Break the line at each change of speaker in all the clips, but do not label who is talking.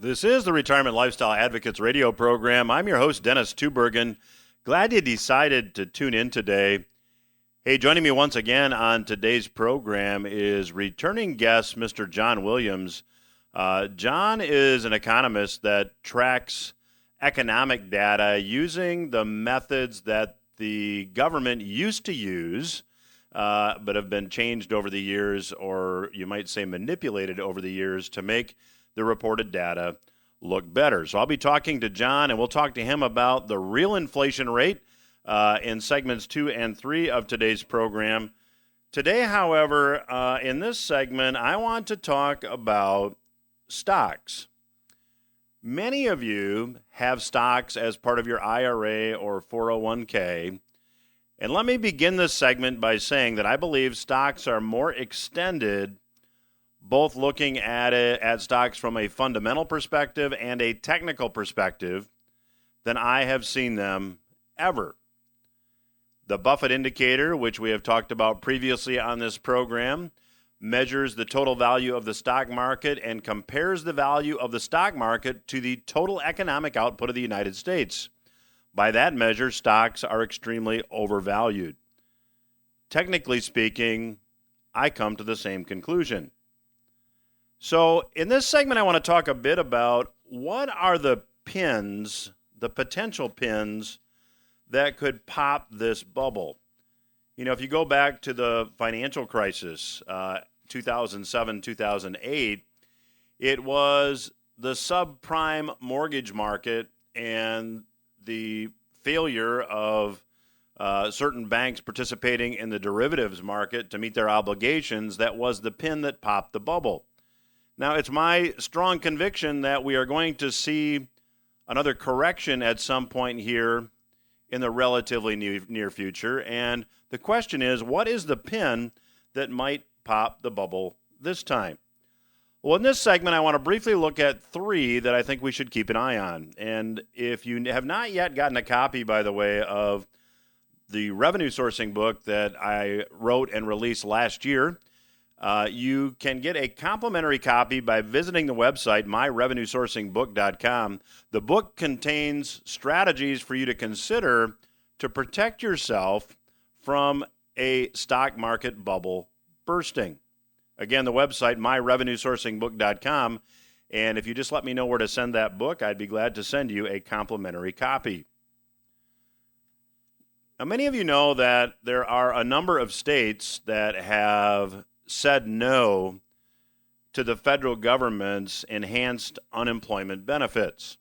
This is the Retirement Lifestyle Advocates radio program. I'm your host, Dennis Tubbergen. Glad you decided to tune in today. Hey, joining me once again on today's program is returning guest, Mr. John Williams. John is an economist that tracks economic data using the methods that the government used to use, but have been changed over the years, or you might say manipulated over the years to make the reported data look better. So I'll be talking to John, and we'll talk to him about the real inflation rate in segments 2 and 3 of today's program. Today, however, in this segment, I want to talk about stocks. Many of you have stocks as part of your IRA or 401k. And let me begin this segment by saying that I believe stocks are more extended, both looking at stocks from a fundamental perspective and a technical perspective, than I have seen them ever. The Buffett indicator, which we have talked about previously on this program, measures the total value of the stock market and compares the value of the stock market to the total economic output of the United States. By that measure, stocks are extremely overvalued. Technically speaking, I come to the same conclusion. So in this segment, I want to talk a bit about what are the pins, the potential pins that could pop this bubble. You know, if you go back to the financial crisis, 2007, 2008, it was the subprime mortgage market and the failure of certain banks participating in the derivatives market to meet their obligations that was the pin that popped the bubble. Now, it's my strong conviction that we are going to see another correction at some point here in the relatively near future. And the question is, what is the pin that might pop the bubble this time? Well, in this segment, I want to briefly look at 3 that I think we should keep an eye on. And if you have not yet gotten a copy, by the way, of the revenue sourcing book that I wrote and released last year, you can get a complimentary copy by visiting the website, myrevenuesourcingbook.com. The book contains strategies for you to consider to protect yourself from a stock market bubble bursting. Again, the website, myrevenuesourcingbook.com. And if you just let me know where to send that book, I'd be glad to send you a complimentary copy. Now, many of you know that there are a number of states that have said no to the federal government's enhanced unemployment benefits.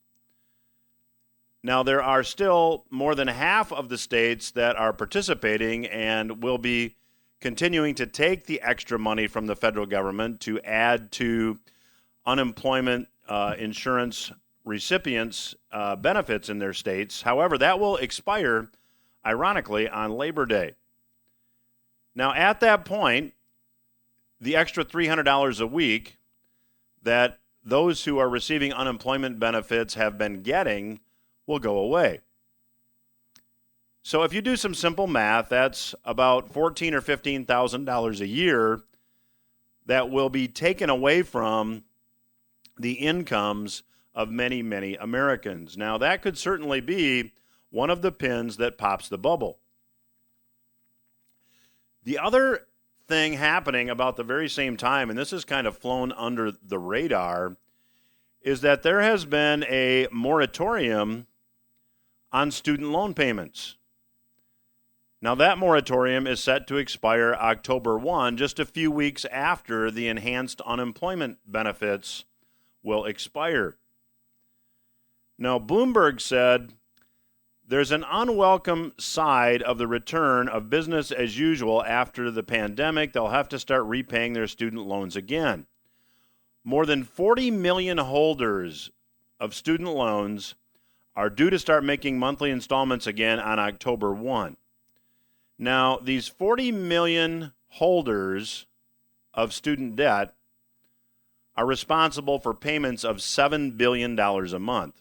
Now, there are still more than half of the states that are participating and will be continuing to take the extra money from the federal government to add to unemployment insurance recipients' benefits in their states. However, that will expire, ironically, on Labor Day. Now, at that point, the extra $300 a week that those who are receiving unemployment benefits have been getting will go away. So if you do some simple math, that's about $14,000 or $15,000 a year that will be taken away from the incomes of many, many Americans. Now, that could certainly be one of the pins that pops the bubble. The other thing happening about the very same time, and this has kind of flown under the radar, is that there has been a moratorium on student loan payments. Now, that moratorium is set to expire October 1, just a few weeks after the enhanced unemployment benefits will expire. Now, Bloomberg said there's an unwelcome side of the return of business as usual after the pandemic. They'll have to start repaying their student loans again. More than 40 million holders of student loans are due to start making monthly installments again on October 1. Now, these 40 million holders of student debt are responsible for payments of $7 billion a month.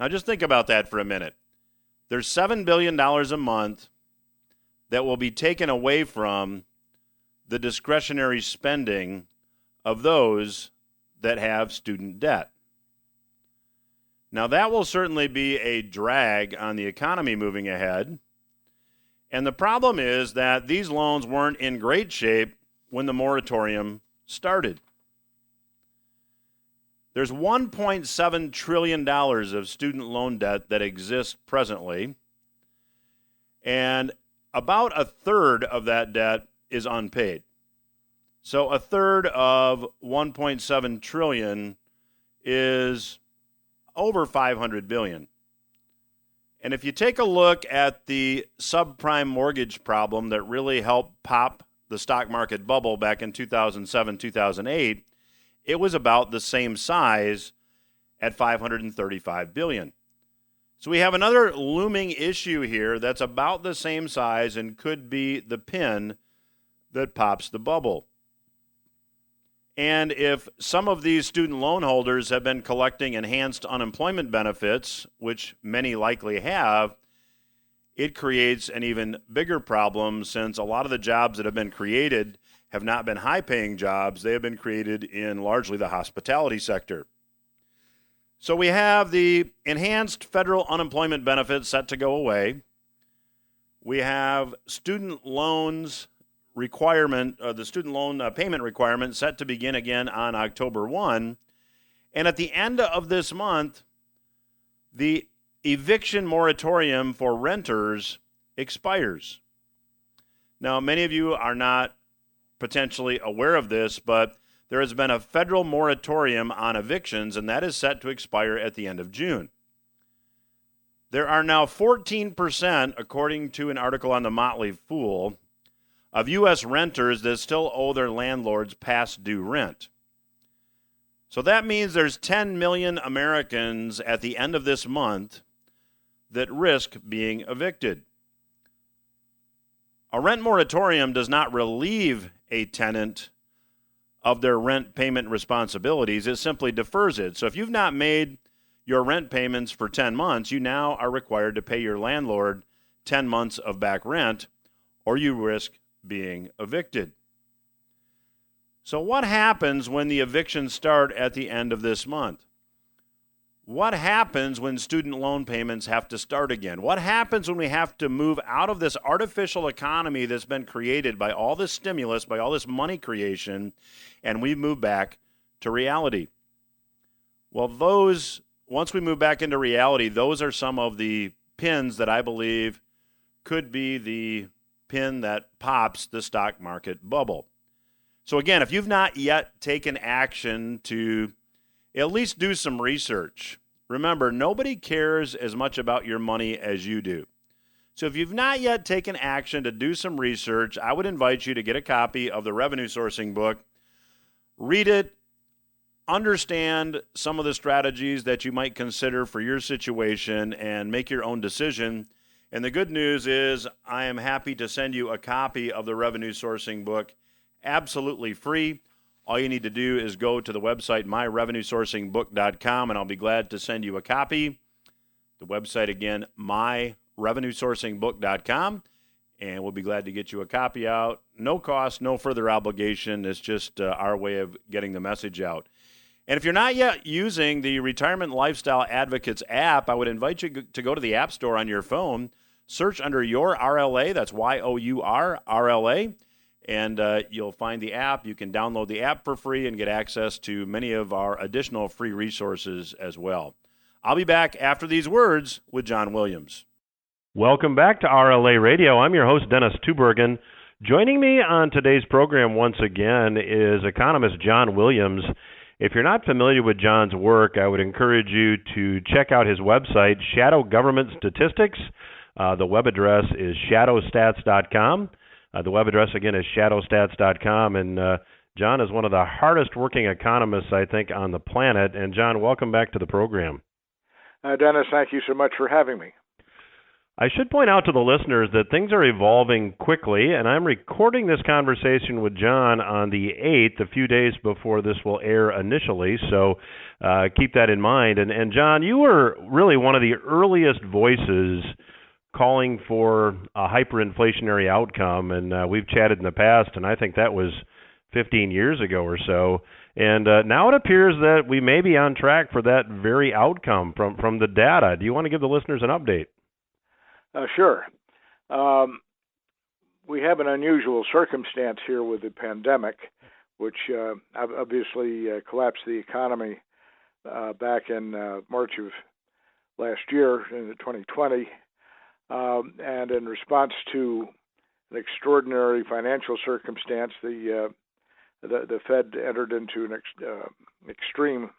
Now, just think about that for a minute. There's $7 billion a month that will be taken away from the discretionary spending of those that have student debt. Now, that will certainly be a drag on the economy moving ahead. And the problem is that these loans weren't in great shape when the moratorium started. There's $1.7 trillion of student loan debt that exists presently, and about a third of that debt is unpaid. So a third of 1.7 trillion is over 500 billion. And if you take a look at the subprime mortgage problem that really helped pop the stock market bubble back in 2007, 2008, it was about the same size at 535 billion. So we have another looming issue here that's about the same size and could be the pin that pops the bubble. And if some of these student loan holders have been collecting enhanced unemployment benefits, which many likely have, it creates an even bigger problem since a lot of the jobs that have been created have not been high-paying jobs. They have been created in largely the hospitality sector. So we have the enhanced federal unemployment benefits set to go away. We have student loans requirement, the student loan payment requirement set to begin again on October 1. And at the end of this month, the eviction moratorium for renters expires. Now, many of you are not potentially aware of this, but there has been a federal moratorium on evictions, and that is set to expire at the end of June. There are now 14%, according to an article on the Motley Fool, of U.S. renters that still owe their landlords past due rent. So that means there's 10 million Americans at the end of this month that risk being evicted. A rent moratorium does not relieve a tenant of their rent payment responsibilities. It simply defers it. So if you've not made your rent payments for 10 months, you now are required to pay your landlord 10 months of back rent, or you risk being evicted. So what happens when the evictions start at the end of this month? What happens when student loan payments have to start again? What happens when we have to move out of this artificial economy that's been created by all this stimulus, by all this money creation, and we move back to reality? Well, once we move back into reality, those are some of the pins that I believe could be the pin that pops the stock market bubble. So again, if you've not yet taken action to at least do some research, remember, nobody cares as much about your money as you do. So if you've not yet taken action to do some research, I would invite you to get a copy of the revenue sourcing book, read it, understand some of the strategies that you might consider for your situation, and make your own decision. And the good news is I am happy to send you a copy of the revenue sourcing book absolutely free. All you need to do is go to the website, myrevenuesourcingbook.com, and I'll be glad to send you a copy. The website again, myrevenuesourcingbook.com, and we'll be glad to get you a copy out. No cost, no further obligation. It's just our way of getting the message out. And if you're not yet using the Retirement Lifestyle Advocates app, I would invite you to go to the App Store on your phone, search under Your RLA, that's YOUR RLA, and you'll find the app. You can download the app for free and get access to many of our additional free resources as well. I'll be back after these words with John Williams. Welcome back to RLA Radio. I'm your host, Dennis Tubbergen. Joining me on today's program once again is economist John Williams. If you're not familiar with John's work, I would encourage you to check out his website, Shadow Government Statistics. The web address is shadowstats.com. The web address, again, is shadowstats.com. And John is one of the hardest working economists, I think, on the planet. And John, welcome back to the program.
Dennis, thank you so much for having me.
I should point out to the listeners that things are evolving quickly, and I'm recording this conversation with John on the 8th, a few days before this will air initially, so keep that in mind. And John, you were really one of the earliest voices calling for a hyperinflationary outcome, and we've chatted in the past, and I think that was 15 years ago or so.
And now it appears that we may be on track for that very outcome from the data. Do you want to give the listeners an update?
Sure. We have an unusual circumstance here with the pandemic, which obviously collapsed the economy back in March of last year, in 2020. And in response to an extraordinary financial circumstance, the Fed entered into an extreme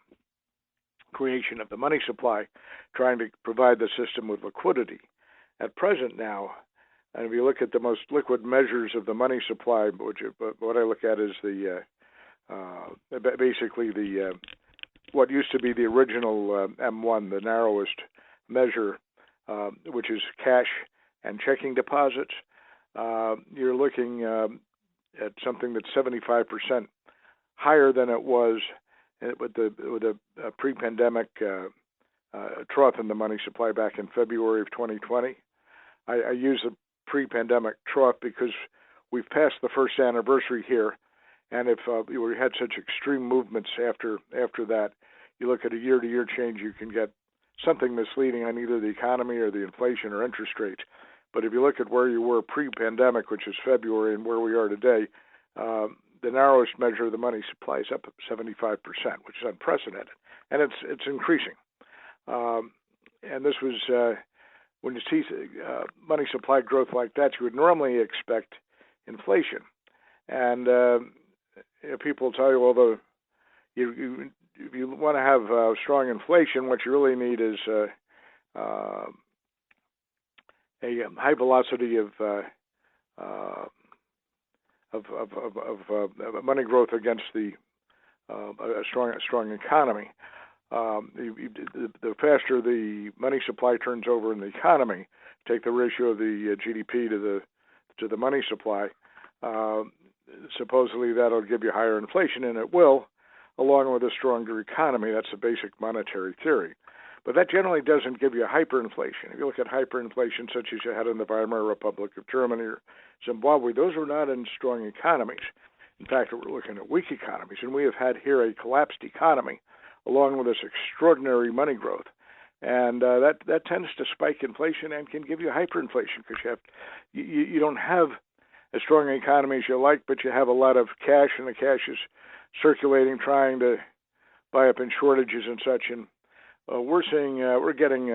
creation of the money supply, trying to provide the system with liquidity. At present now, and if you look at the most liquid measures of the money supply, what I look at is basically what used to be the original M1, the narrowest measure, which is cash and checking deposits. You're looking at something that's 75% higher than it was with a pre-pandemic trough in the money supply back in February of 2020. I use the pre-pandemic trough because we've passed the first anniversary here, and if we had such extreme movements after that, you look at a year-to-year change, you can get something misleading on either the economy or the inflation or interest rates. But if you look at where you were pre-pandemic, which is February, and where we are today, the narrowest measure of the money supply is up 75%, which is unprecedented, and it's increasing. And this was when you see money supply growth like that, you would normally expect inflation. And people tell you, well, if you want to have strong inflation, what you really need is a high velocity of money growth against a strong economy. The faster the money supply turns over in the economy, take the ratio of the GDP to the money supply, supposedly that'll give you higher inflation, and it will, along with a stronger economy. That's the basic monetary theory. But that generally doesn't give you hyperinflation. If you look at hyperinflation such as you had in the Weimar Republic of Germany or Zimbabwe, those are not in strong economies. In fact, we're looking at weak economies, and we have had here a collapsed economy along with this extraordinary money growth. And that tends to spike inflation and can give you hyperinflation because you don't have as strong an economy as you like, but you have a lot of cash, and the cash is circulating, trying to buy up in shortages and such. And we're getting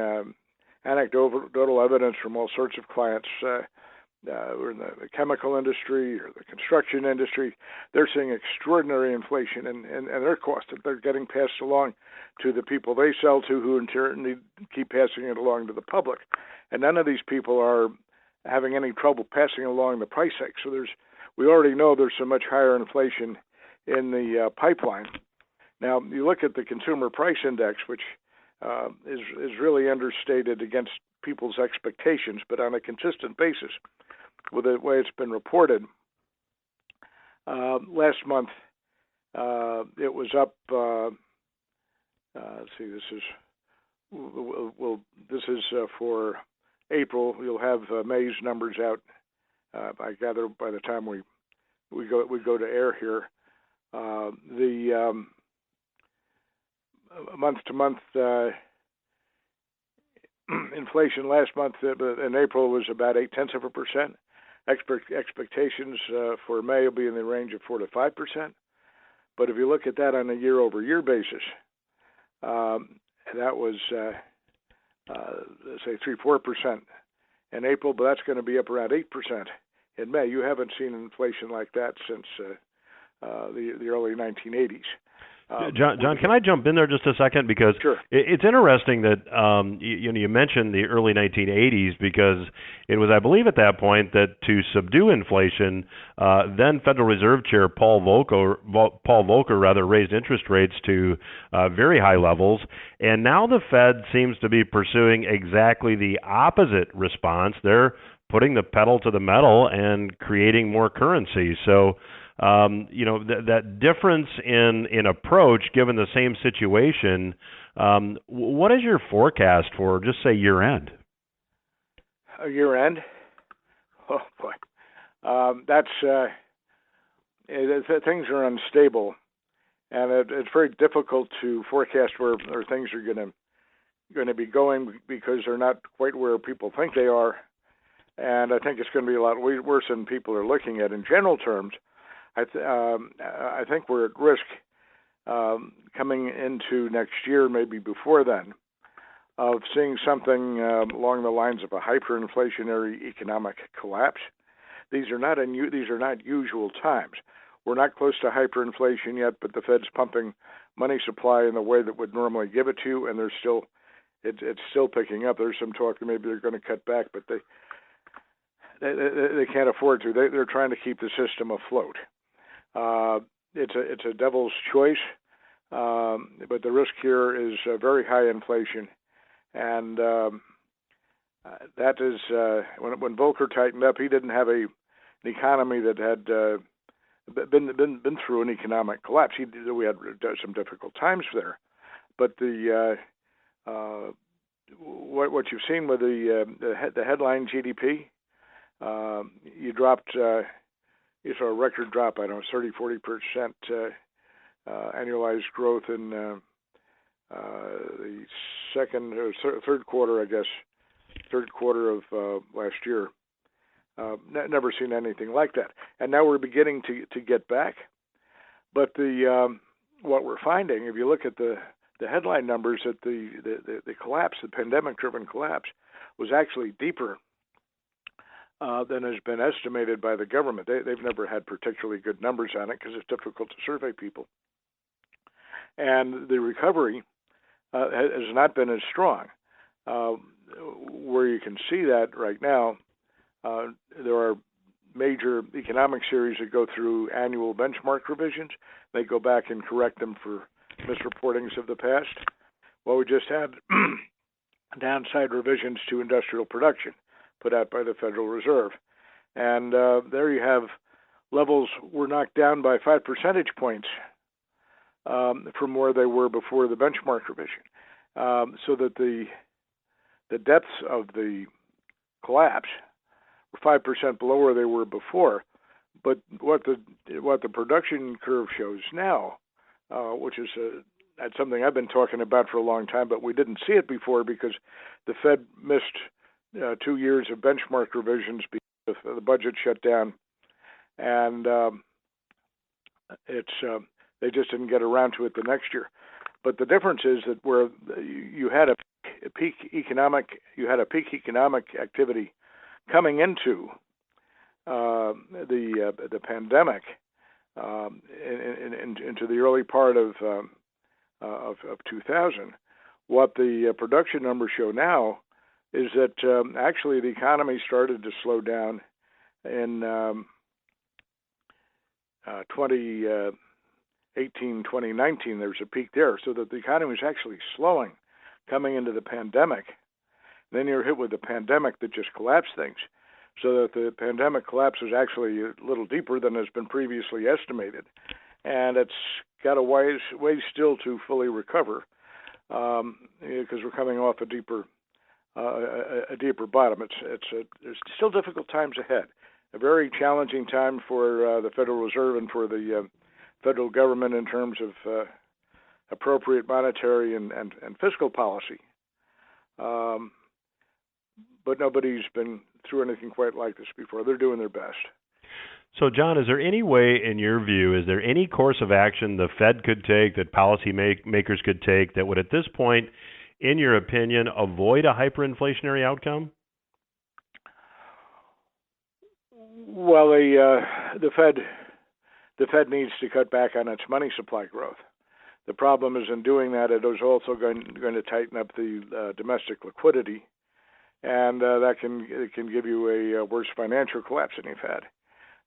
anecdotal evidence from all sorts of clients. We're in the chemical industry or the construction industry. They're seeing extraordinary inflation, and their costs that they're getting passed along to the people they sell to, who in turn keep passing it along to the public. And none of these people are having any trouble passing along the price hike. So we already know there's so much higher inflation in the pipeline. Now, you look at the consumer price index, which is really understated against people's expectations, but on a consistent basis with the way it's been reported. Last month, it was up. Let's see. This is for April. You'll have May's numbers out. I gather by the time we go to air here. The month-to-month inflation last month in April was about 0.8%. Expectations for May will be in the range of 4 to 5%. But if you look at that on a year-over-year basis, that was say 3-4% in April, but that's going to be up around 8% in May. You haven't seen inflation like that since the early 1980s.
John, can I jump in there just a second? Because
sure.
It's interesting that you mentioned the early 1980s, because it was, I believe, at that point that to subdue inflation, then Federal Reserve Chair Paul Volcker raised interest rates to very high levels, and now the Fed seems to be pursuing exactly the opposite response. They're putting the pedal to the metal and creating more currency. So that difference in approach, given the same situation, what is your forecast for, just say, year-end?
Year-end? Oh, boy. Things are unstable and it's very difficult to forecast where things are going to be going because they're not quite where people think they are, and I think it's going to be a lot worse than people are looking at. In general terms, I think we're at risk coming into next year, maybe before then, of seeing something along the lines of a hyperinflationary economic collapse. These are not usual times. We're not close to hyperinflation yet, but the Fed's pumping money supply in the way that would normally give it to you, and it's still picking up. There's some talk that maybe they're going to cut back, but they can't afford to. They're trying to keep the system afloat. It's a devil's choice, but the risk here is very high inflation, and that is when Volcker tightened up, he didn't have an economy that had been through an economic collapse. We had some difficult times there, but what you've seen with the headline GDP, you dropped. You saw a record drop. 30-40% annualized growth in the third quarter, I guess, third quarter of last year. Never seen anything like that. And now we're beginning to get back. But what we're finding, if you look at the headline numbers, that the collapse, the pandemic-driven collapse, was actually deeper than has been estimated by the government. They've never had particularly good numbers on it because it's difficult to survey people. And the recovery has not been as strong. Where you can see that right now, there are major economic series that go through annual benchmark revisions. They go back and correct them for misreportings of the past. Well, we just had downside revisions to industrial production put out by the Federal Reserve. And there you have levels were knocked down by 5 percentage points from where they were before the benchmark revision. So that the depths of the collapse were 5% below where they were before. But what the production curve shows now, which is that's something I've been talking about for a long time, but we didn't see it before because the Fed missed 2 years of benchmark revisions because the budget shut down, and they just didn't get around to it the next year. But the difference is that where you had a peak economic activity coming into the pandemic into the early part of 2000. What the production numbers show now is that actually the economy started to slow down in 2018, 2019. There was a peak there, so that the economy was actually slowing coming into the pandemic. Then you're hit with the pandemic that just collapsed things, so that the pandemic collapse was actually a little deeper than has been previously estimated, and it's got a ways still to fully recover because we're coming off a deeper bottom. There's still difficult times ahead. A very challenging time for the Federal Reserve and for the federal government in terms of appropriate monetary and fiscal policy. But nobody's been through anything quite like this before. They're doing their best.
So, John, is there any way, in your view, is there any course of action the Fed could take, that policy makers could take, that would at this point, in your opinion, avoid a hyperinflationary outcome?
Well, the Fed needs to cut back on its money supply growth. The problem is in doing that, it is also going to tighten up the domestic liquidity, and that can give you a worse financial collapse than you've had.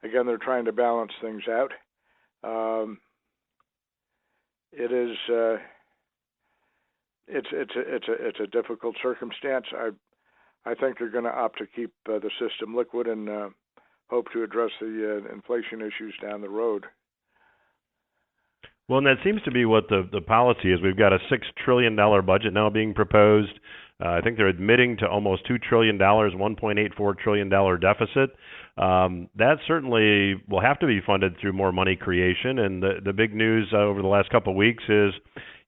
Again, they're trying to balance things out. It's a difficult circumstance. I think they're going to opt to keep the system liquid and hope to address the inflation issues down the road.
Well, and that seems to be what the policy is. We've got a $6 trillion budget now being proposed. I think they're admitting to almost $2 trillion, $1.84 trillion deficit. that certainly will have to be funded through more money creation. And the big news over the last couple of weeks is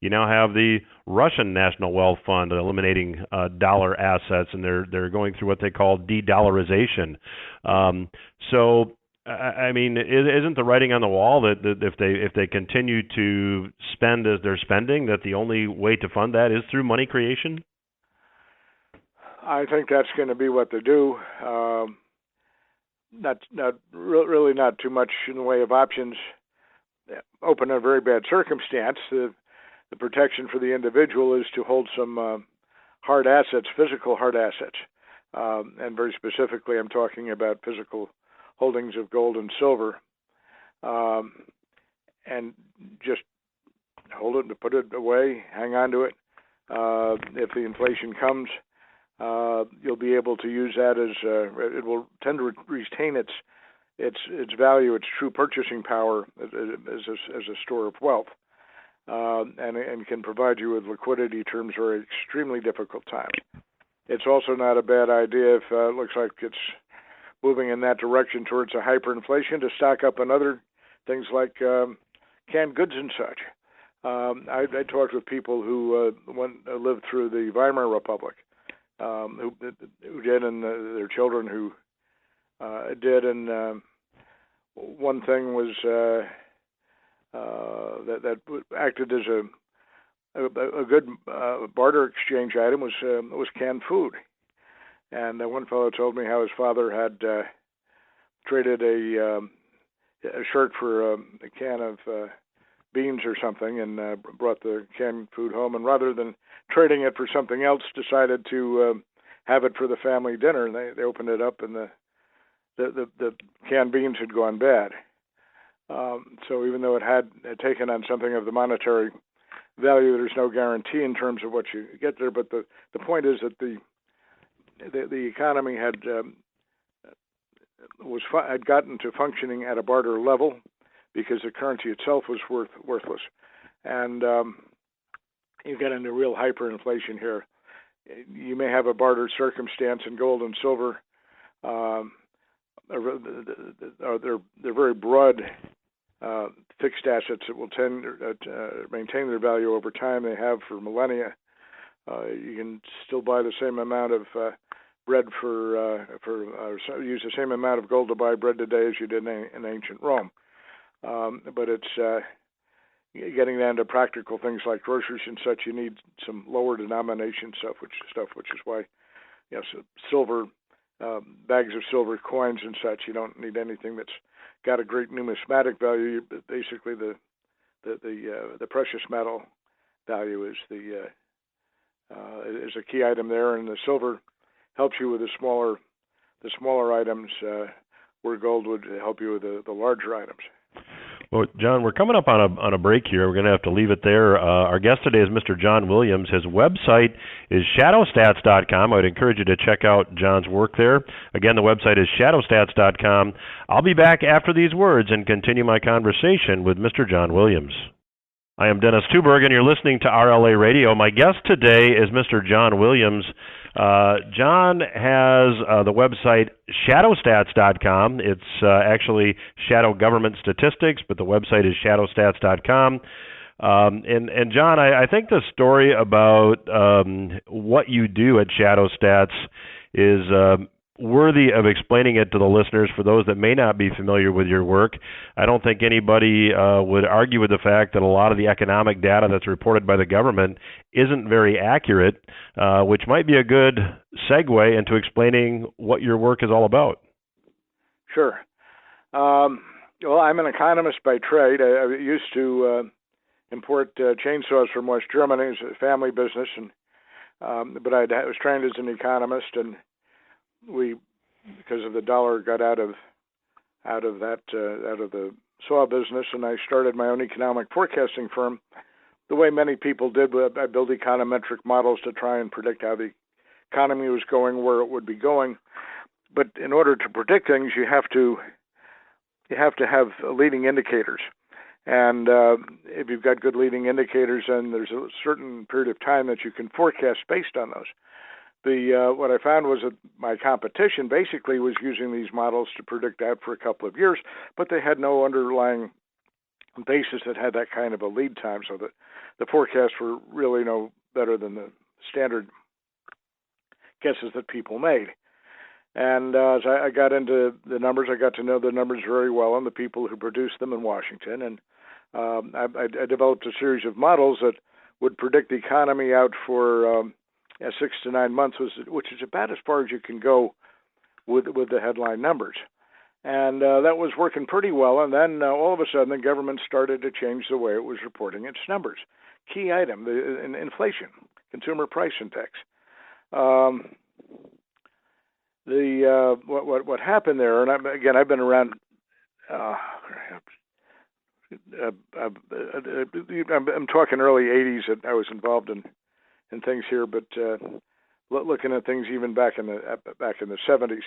you now have the Russian National Wealth Fund eliminating dollar assets, and they're going through what they call de-dollarization. So, I mean, isn't the writing on the wall that if they continue to spend as they're spending, that the only way to fund that is through money creation?
I think that's going to be what they do. Really not too much in the way of options. Open a very bad circumstance. The protection for the individual is to hold some hard assets, physical hard assets, and very specifically, I'm talking about physical holdings of gold and silver, and just hold it and put it away, hang on to it. If the inflation comes, you'll be able to use that as it will tend to retain its value, its true purchasing power as a store of wealth, and can provide you with liquidity terms for an extremely difficult time. It's also not a bad idea if it looks like it's moving in that direction towards a hyperinflation to stock up on other things like canned goods and such. I talked with people who lived through the Weimar Republic, who did, and their children who did, and one thing was that acted as a good barter exchange item was canned food. And one fellow told me how his father had traded a shirt for a can of beans or something, and brought the canned food home. And rather than trading it for something else, decided to have it for the family dinner. And they opened it up, and the canned beans had gone bad. So even though it had taken on something of the monetary value, there's no guarantee in terms of what you get there. But the point is that the economy had gotten to functioning at a barter level because the currency itself was worthless, and you get into real hyperinflation here. You may have a barter circumstance in gold and silver. They're very broad fixed assets that will tend to maintain their value over time. They have for millennia. You can still buy the same amount of bread use the same amount of gold to buy bread today as you did in ancient Rome. But it's getting down to practical things like groceries and such. You need some lower denomination stuff, which is why, so silver bags of silver coins and such. You don't need anything that's got a great numismatic value. Basically, the precious metal value is is a key item there, and the silver helps you with the smaller items, where gold would help you with the larger items.
Well, John, we're coming up on a break here. We're going to have to leave it there. Our guest today is Mr. John Williams. His website is shadowstats.com. I would encourage you to check out John's work there. Again, the website is shadowstats.com. I'll be back after these words and continue my conversation with Mr. John Williams. I am Dennis Tubbergen. You're listening to RLA Radio. My guest today is Mr. John Williams. John has the website shadowstats.com. It's actually Shadow Government Statistics, but the website is shadowstats.com. And John, I think the story about what you do at ShadowStats is worthy of explaining it to the listeners for those that may not be familiar with your work. I don't think anybody would argue with the fact that a lot of the economic data that's reported by the government isn't very accurate, which might be a good segue into explaining what your work is all about.
Sure. Well, I'm an economist by trade. I used to import chainsaws from West Germany. It's a family business, but I was trained as an economist, and we, because of the dollar, got out of the saw business, and I started my own economic forecasting firm. The way many people did, I built econometric models to try and predict how the economy was going, where it would be going. But in order to predict things, you have to have leading indicators. And if you've got good leading indicators, then there's a certain period of time that you can forecast based on those. what I found was that my competition basically was using these models to predict that for a couple of years, but they had no underlying basis that had that kind of a lead time, so that the forecasts were really no better than the standard guesses that people made. And as I got into the numbers, I got to know the numbers very well and the people who produced them in Washington. And I developed a series of models that would predict the economy out for 6 to 9 months, which is about as far as you can go with the headline numbers. And that was working pretty well. And then all of a sudden, the government started to change the way it was reporting its numbers. Key item, the inflation, consumer price index. What happened there, and I've been around. I'm talking early '80s. That I was involved in things here, but looking at things even back in the '70s,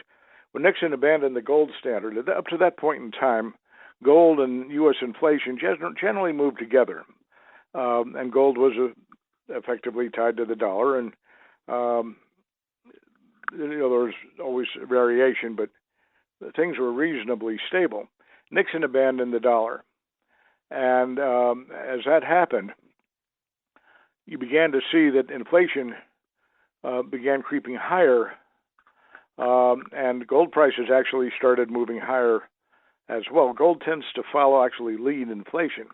when Nixon abandoned the gold standard. Up to that point in time, gold and U.S. inflation generally moved together, and gold was effectively tied to the dollar, and there was always variation, but things were reasonably stable. Nixon abandoned the dollar, and as that happened, you began to see that inflation began creeping higher, and gold prices actually started moving higher as well. Gold tends to actually lead inflation.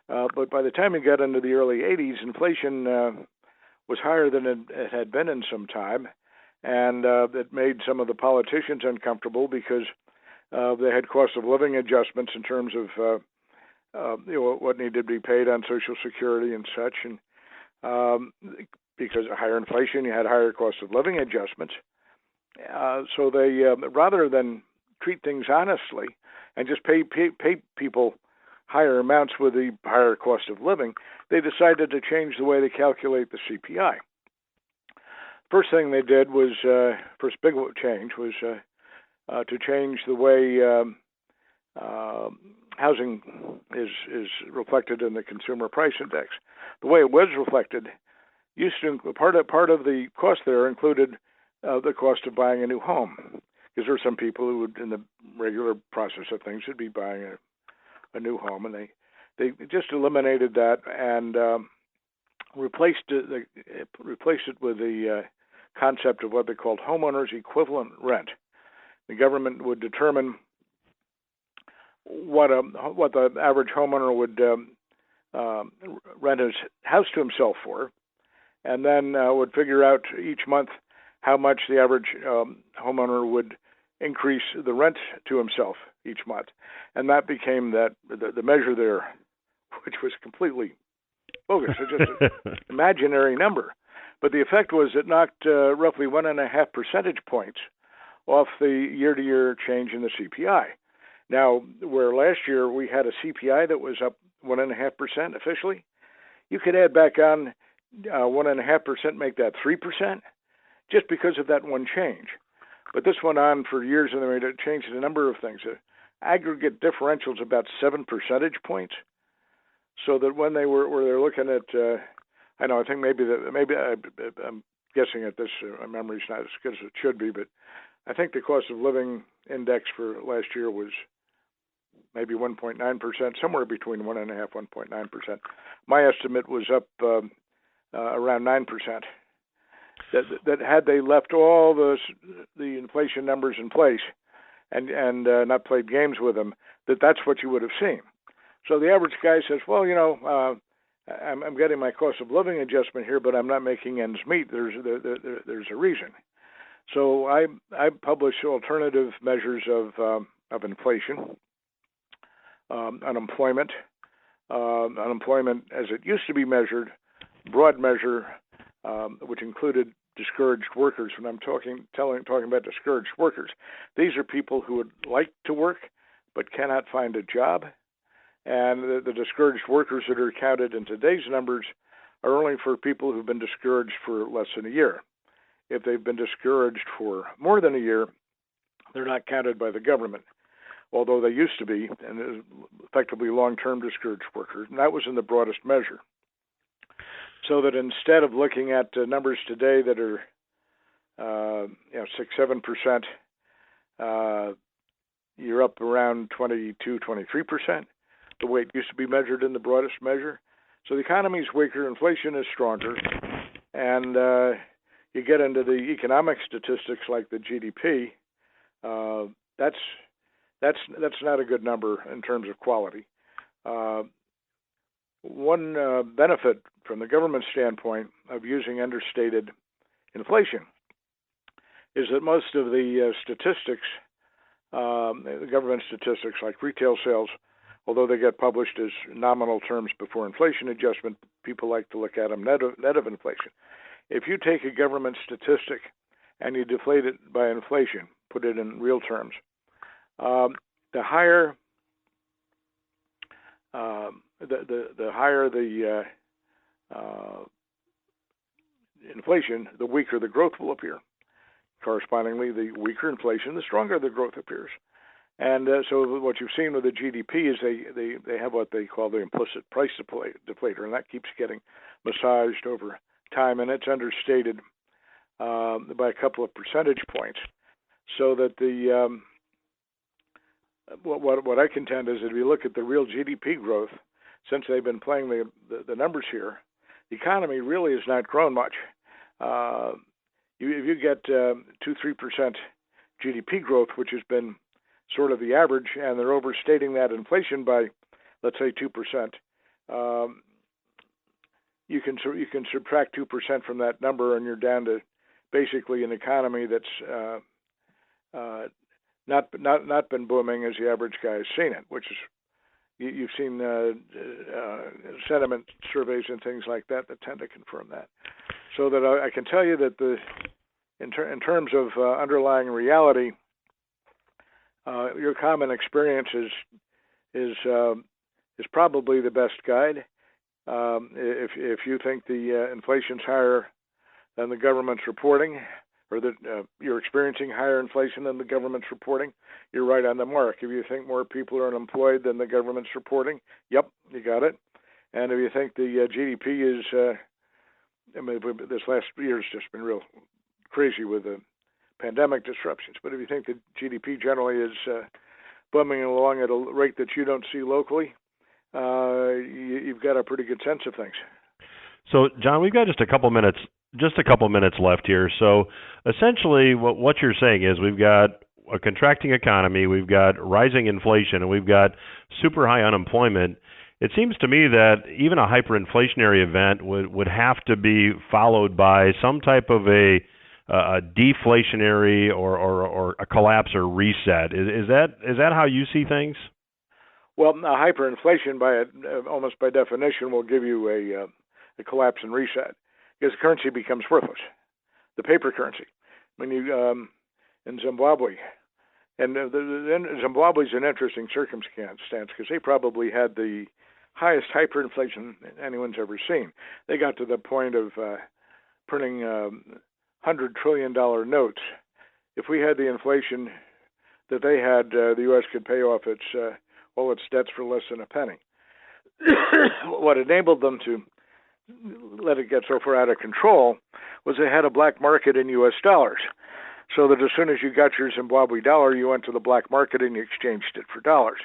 But by the time you got into the early 80s, inflation was higher than it had been in some time, and it made some of the politicians uncomfortable because they had cost of living adjustments in terms of what needed to be paid on Social Security and such, and because of higher inflation, you had higher cost of living adjustments. So they, rather than treat things honestly and just pay people higher amounts with the higher cost of living, they decided to change the way they calculate the CPI. First thing they did was, first big change was to change the way housing is reflected in the consumer price index. The way it was reflected used to part of the cost there included the cost of buying a new home, because there are some people who would, in the regular process of things, would be buying a new home, and they just eliminated that and replaced it with the concept of what they called homeowners equivalent rent. The government would determine what the average homeowner would rent his house to himself for, and then would figure out each month how much the average homeowner would increase the rent to himself each month. And that became the measure there, which was completely bogus. It's just an imaginary number. But the effect was it knocked roughly 1.5 percentage points off the year-to-year change in the CPI. Now, where last year we had a CPI that was up 1.5% officially, you could add back on 1.5%, make that 3%, just because of that one change. But this went on for years, and they made it change a number of things. The aggregate differential is about 7 percentage points, so that when they're looking at, I think maybe I'm guessing at this. My memory's not as good as it should be, but I think the cost of living index for last year was maybe 1.9%, somewhere between 1.5% and 1.9%. My estimate was up around 9%. That had they left all the inflation numbers in place and not played games with them, that's what you would have seen. So the average guy says, well, I'm getting my cost of living adjustment here, but I'm not making ends meet. There's a reason. So I publish alternative measures of inflation, unemployment as it used to be measured, broad measure, which included discouraged workers. When I'm talking about discouraged workers, these are people who would like to work but cannot find a job. And the discouraged workers that are counted in today's numbers are only for people who've been discouraged for less than a year. If they've been discouraged for more than a year, they're not counted by the government, although they used to be, and effectively long-term discouraged workers. And that was in the broadest measure. So that instead of looking at numbers today that are 6-7%. You're up around 22-23%, the way it used to be measured in the broadest measure. So the economy is weaker, inflation is stronger, and you get into the economic statistics like the GDP. That's not a good number in terms of quality. One benefit from the government standpoint of using understated inflation is that most of the statistics, the government statistics like retail sales, although they get published as nominal terms before inflation adjustment, people like to look at them net of inflation. If you take a government statistic and you deflate it by inflation, put it in real terms, the higher the inflation, the weaker the growth will appear. Correspondingly, the weaker inflation, the stronger the growth appears. And so what you've seen with the GDP is they have what they call the implicit price deflator, and that keeps getting massaged over time, and it's understated by a couple of percentage points. So that the what I contend is that if you look at the real GDP growth, since they've been playing the numbers here, the economy really has not grown much. If you get 2-3% GDP growth, which has been sort of the average, and they're overstating that inflation by, let's say, 2%, you can subtract 2% from that number, and you're down to basically an economy that's not been booming as the average guy has seen it, which is you've seen sentiment surveys and things like that tend to confirm that. So that I can tell you that in terms of underlying reality, your common experience is probably the best guide. If you think the inflation's higher than the government's reporting, or that you're experiencing higher inflation than the government's reporting, you're right on the mark. If you think more people are unemployed than the government's reporting, yep, you got it. And if you think the GDP is, this last year's just been real crazy with the pandemic disruptions, but if you think the GDP generally is bumming along at a rate that you don't see locally, you've got a pretty good sense of things.
So, John, we've got just a couple minutes left here. So, essentially, what you're saying is we've got a contracting economy, we've got rising inflation, and we've got super high unemployment. It seems to me that even a hyperinflationary event would have to be followed by some type of a deflationary or a collapse or reset. Is that how you see things?
Well, hyperinflation, almost by definition, will give you a collapse and reset, because the currency becomes worthless, the paper currency. When you in Zimbabwe, and Zimbabwe's an interesting circumstance because they probably had the highest hyperinflation anyone's ever seen. They got to the point of printing $100 trillion notes. If we had the inflation that they had, the U.S. could pay off all its debts for less than a penny. What enabled them to let it get so far out of control was they had a black market in U.S. dollars. So that as soon as you got your Zimbabwe dollar, you went to the black market and you exchanged it for dollars.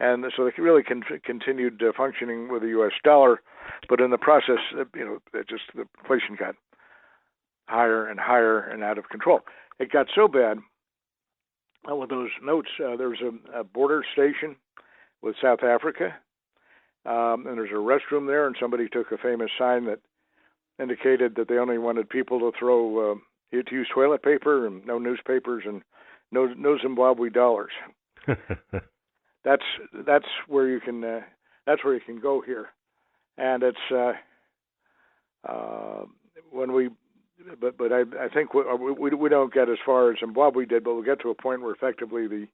And so they really continued functioning with the U.S. dollar, but in the process, the inflation got higher and higher and out of control. It got so bad with those notes. There was a border station with South Africa, and there's a restroom there, and somebody took a famous sign that indicated that they only wanted people to to use toilet paper and no newspapers and no Zimbabwe dollars. That's where you can go here, and it's when we. But I think we don't get as far as Zimbabwe did, but we'll get to a point where effectively the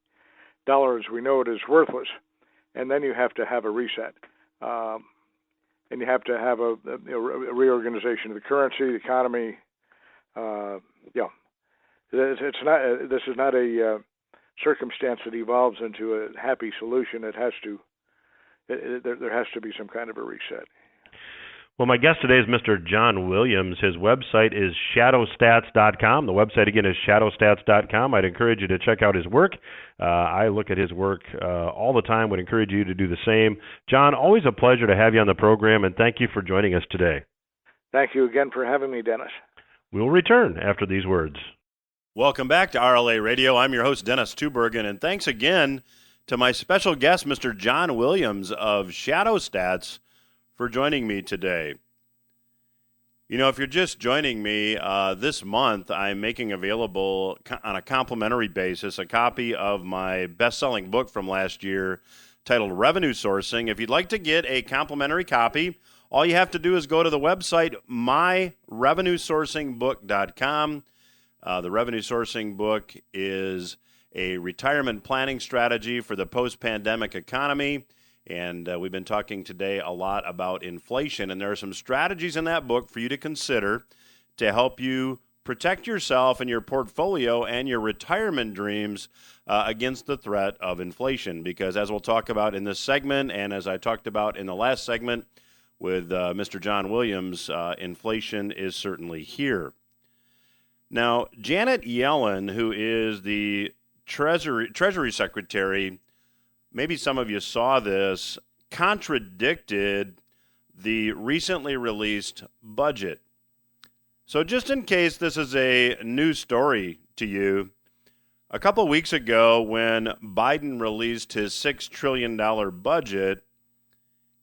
dollar as we know it is worthless, and then you have to have a reset, and you have to have a reorganization of the currency, the economy. This is not a circumstance that evolves into a happy solution. There has to be some kind of a reset.
Well, my guest today is Mr. John Williams. His website is shadowstats.com. The website, again, is shadowstats.com. I'd encourage you to check out his work. I look at his work all the time. Would encourage you to do the same. John, always a pleasure to have you on the program, and thank you for joining us today.
Thank you again for having me, Dennis.
We'll return after these words.
Welcome back to RLA Radio. I'm your host, Dennis Tubbergen, and thanks again to my special guest, Mr. John Williams of Shadow Stats, for joining me today. You know, if you're just joining me, this month I'm making available on a complimentary basis a copy of my best-selling book from last year titled Revenue Sourcing. If you'd like to get a complimentary copy, all you have to do is go to the website myrevenuesourcingbook.com. The Revenue Sourcing book is a retirement planning strategy for the post-pandemic economy. And we've been talking today a lot about inflation, and there are some strategies in that book for you to consider to help you protect yourself and your portfolio and your retirement dreams against the threat of inflation. Because as we'll talk about in this segment, and as I talked about in the last segment with Mr. John Williams, inflation is certainly here. Now, Janet Yellen, who is the Treasury Secretary, maybe some of you saw this, contradicted the recently released budget. So just in case this is a new story to you, a couple weeks ago when Biden released his $6 trillion budget,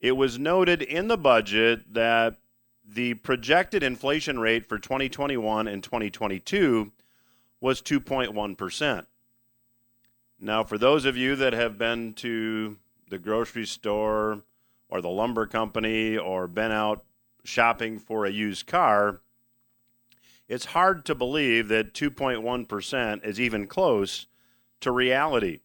it was noted in the budget that the projected inflation rate for 2021 and 2022 was 2.1%. Now, for those of you that have been to the grocery store or the lumber company or been out shopping for a used car, it's hard to believe that 2.1% is even close to reality.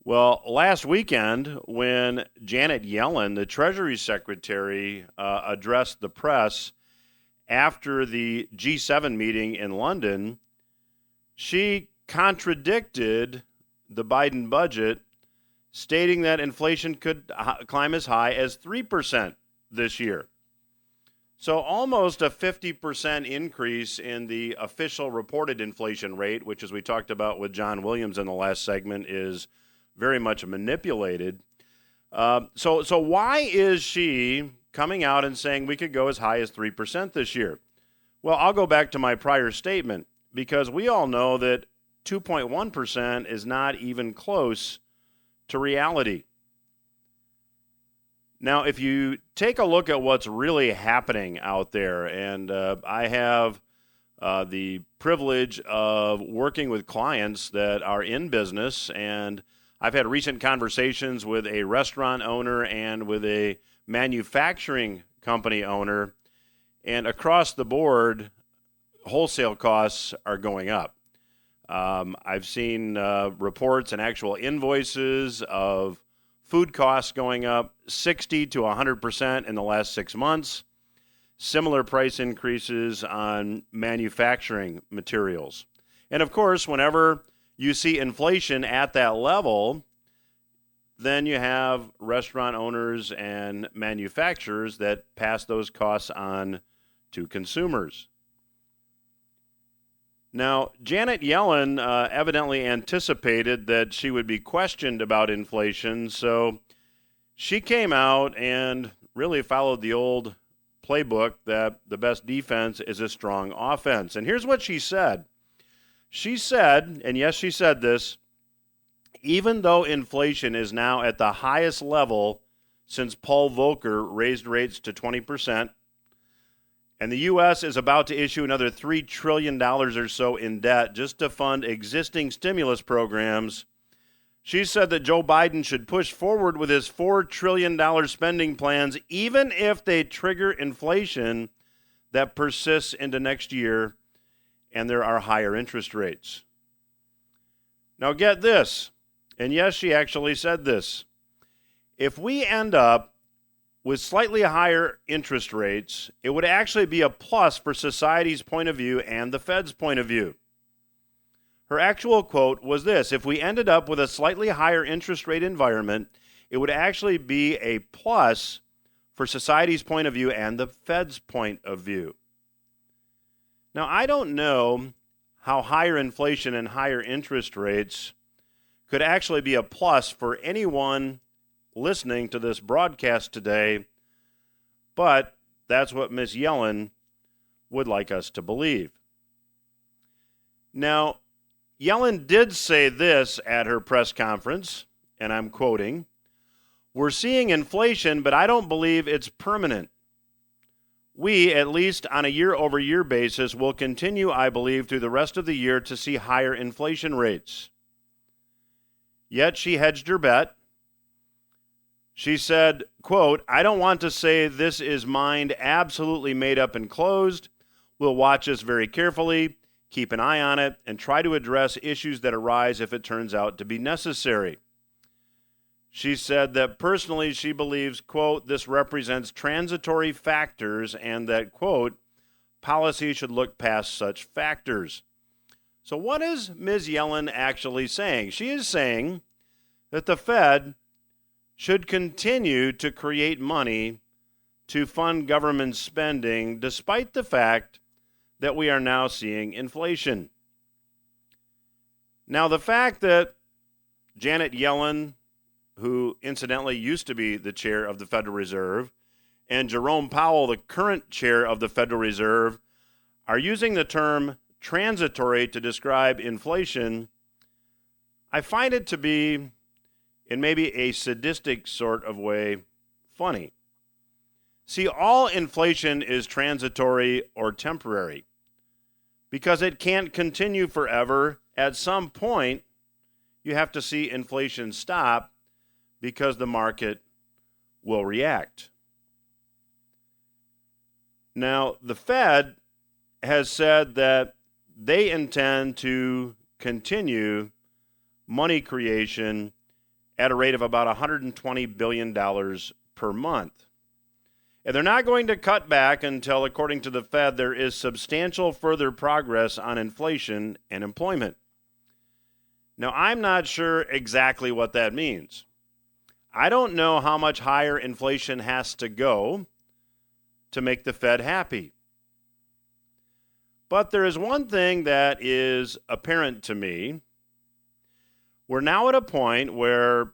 Well, last weekend, when Janet Yellen, the Treasury Secretary, addressed the press after the G7 meeting in London, she contradicted the Biden budget, stating that inflation could climb as high as 3% this year. So almost a 50% increase in the official reported inflation rate, which, as we talked about with John Williams in the last segment, is very much manipulated. So why is she coming out and saying we could go as high as 3% this year? Well, I'll go back to my prior statement, because we all know that 2.1% is not even close to reality. Now, if you take a look at what's really happening out there, and I have the privilege of working with clients that are in business, and I've had recent conversations with a restaurant owner and with a manufacturing company owner, and across the board, wholesale costs are going up. I've seen reports and actual invoices of food costs going up 60 to 100% in the last 6 months. Similar price increases on manufacturing materials. And of course, whenever you see inflation at that level, then you have restaurant owners and manufacturers that pass those costs on to consumers. Now, Janet Yellen evidently anticipated that she would be questioned about inflation, so she came out and really followed the old playbook that the best defense is a strong offense. And here's what she said. She said, and yes, she said this, even though inflation is now at the highest level since Paul Volcker raised rates to 20%, and the U.S. is about to issue another $3 trillion or so in debt just to fund existing stimulus programs, she said that Joe Biden should push forward with his $4 trillion spending plans, even if they trigger inflation that persists into next year and there are higher interest rates. Now get this, and yes, she actually said this. If we end up with slightly higher interest rates, it would actually be a plus for society's point of view and the Fed's point of view. Her actual quote was this: if we ended up with a slightly higher interest rate environment, it would actually be a plus for society's point of view and the Fed's point of view. Now, I don't know how higher inflation and higher interest rates could actually be a plus for anyone listening to this broadcast today, but that's what Ms. Yellen would like us to believe. Now, Yellen did say this at her press conference, and I'm quoting, "We're seeing inflation, but I don't believe it's permanent. We, at least on a year-over-year basis, will continue, I believe, through the rest of the year to see higher inflation rates." Yet she hedged her bet. She said, quote, "I don't want to say this is mind absolutely made up and closed. We'll watch this very carefully, keep an eye on it, and try to address issues that arise if it turns out to be necessary." She said that personally she believes, quote, "this represents transitory factors," and that, quote, "policy should look past such factors." So what is Ms. Yellen actually saying? She is saying that the Fed should continue to create money to fund government spending despite the fact that we are now seeing inflation. Now, the fact that Janet Yellen, who incidentally used to be the chair of the Federal Reserve, and Jerome Powell, the current chair of the Federal Reserve, are using the term transitory to describe inflation, I find it to be, in maybe a sadistic sort of way, funny. See, all inflation is transitory or temporary because it can't continue forever. At some point, you have to see inflation stop because the market will react. Now, the Fed has said that they intend to continue money creation at a rate of about $120 billion per month. And they're not going to cut back until, according to the Fed, there is substantial further progress on inflation and employment. Now, I'm not sure exactly what that means. I don't know how much higher inflation has to go to make the Fed happy. But there is one thing that is apparent to me. We're now at a point where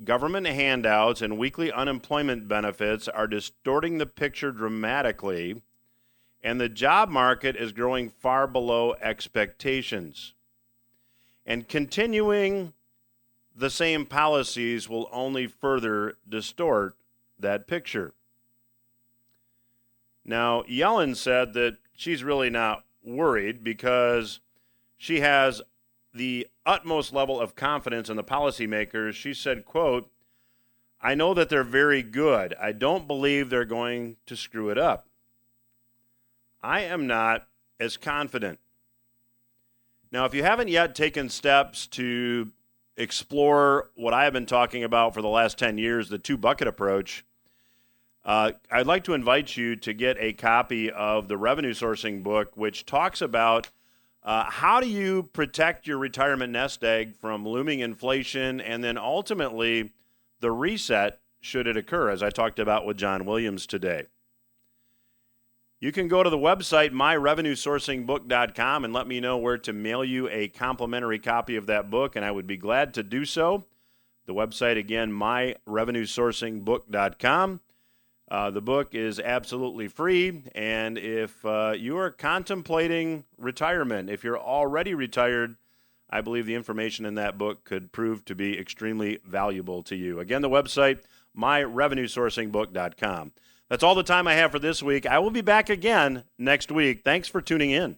government handouts and weekly unemployment benefits are distorting the picture dramatically, and the job market is growing far below expectations. And continuing the same policies will only further distort that picture. Now, Yellen said that she's really not worried because she has the utmost level of confidence in the policymakers. She said, quote, "I know that they're very good. I don't believe they're going to screw it up." I am not as confident. Now, if you haven't yet taken steps to explore what I have been talking about for the last 10 years, the two-bucket approach, I'd like to invite you to get a copy of the revenue sourcing book, which talks about how do you protect your retirement nest egg from looming inflation and then ultimately the reset should it occur, as I talked about with John Williams today. You can go to the website, myrevenuesourcingbook.com, and let me know where to mail you a complimentary copy of that book, and I would be glad to do so. The website, again, myrevenuesourcingbook.com. The book is absolutely free, and if you are contemplating retirement, if you're already retired, I believe the information in that book could prove to be extremely valuable to you. Again, the website, myrevenuesourcingbook.com. That's all the time I have for this week. I will be back again next week. Thanks for tuning in.